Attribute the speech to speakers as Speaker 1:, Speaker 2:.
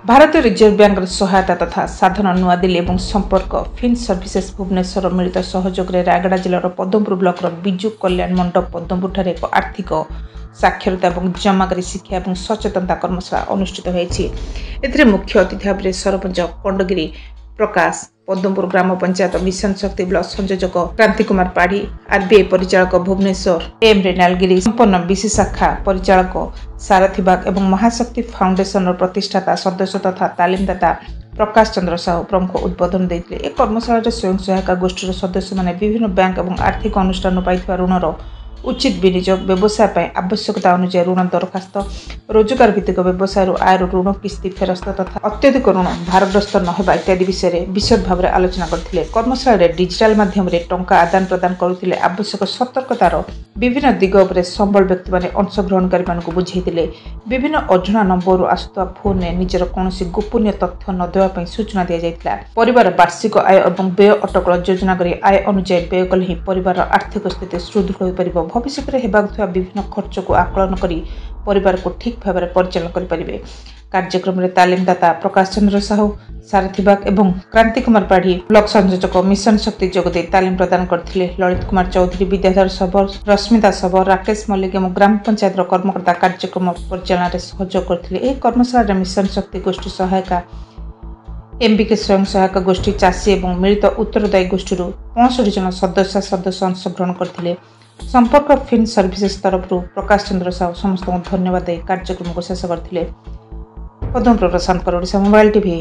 Speaker 1: भारतीय reserve bank सहायता तथा साधन नुआदिल्ली और संपर्क फिन सर्विसेस भुवनेश्वर मिलित सहयोग में रायगड़ा जिलार पद्मपुर ब्लॉक बिजु कल्याण मंडप पद्मपुर एक आर्थिक साक्षरता और जमाकारी शिक्षा और सचेतनता कर्मशाला अनुष्ठित होती। मुख्य अतिथि भाव में सरपंच कंडगिरी प्रकाश, पद्मपुर ग्राम पंचायत मिशन शक्ति ब्लॉक संयोजक क्रांति कुमार पाढ़ी, आरबीआई परिचालक भुवनेश्वर एम रेनालगिरी, संपन्न बीसी शाखा परिचालक सारथी बाग और महाशक्ति फाउंडेशन प्रतिष्ठाता सदस्य तथा तालीमदाता प्रकाश चंद्र साहू प्रमुख उद्बोधन देते। एक कर्मशाला स्वयं सहायता गोष्ठी सदस्य मैंने विभिन्न बैंक और आर्थिक अनुष्ठान पाई ऋणर उचित विनियोग, व्यवसाय आवश्यकता अनुसार ऋण दरखास्त, रोजगार भित्तिक व्यवसाय आय ऋण किस्ती फेरस्त तथा अत्यधिक ऋण भारग्रस्त नहेबा इत्यादि विषय विशद भाव में आलोचना करते। कर्मशाला डिजिटाल माध्यम टंका आदान प्रदान करुले आवश्यक सतर्कतार विभिन्न दिग उपरे संबल व्यक्ति मैंने अंशग्रहणकारी मानक बुझाइले। विभिन्न अजणा नंबर आसुवा फोन में निजर कौन गोपनीय तथ्य न देवाई सूचना दी जाइथिला। परिवार वार्षिक आय और व्यय अटकल योजना करी आय अनुसार व्यय कले ही परिवार आर्थिक स्थिति सुदृढ़ हो पारिबो। भविष्य में हेबाक विभिन्न खर्च को आकलन करी परिवार को ठीक भाव में परिचालन करें। कार्यक्रम में तालीमदाता प्रकाश चंद्र साहू, सारथी बाग और क्रांति कुमार पाढ़ी ब्लॉक संयोजक मिशन शक्ति जोगदे तालीम प्रदान करते। ललित कुमार चौधरी, विद्याधर सबर, रश्मिता सबर, राकेश मल्लिक और ग्राम पंचायत कर्मकर्ता कार्यक्रम परिचालन सहयोग करते। कर्मशाला मिशन शक्ति गोष्ठी सहायिका एमबीके स्वयं सहायक गोष्ठी चाषी और मिलित उत्तरदायी गोष्ठी 65 जन सदस्य अंशग्रहण करते। संपर्क फिन सर्विसेस तरफ प्रकाश चंद्र साहू समस्त धन्यवाद दे कार्यक्रम को शेष करते। पद्मपुर प्रशांत ओडिशा मोबाइल टीवी।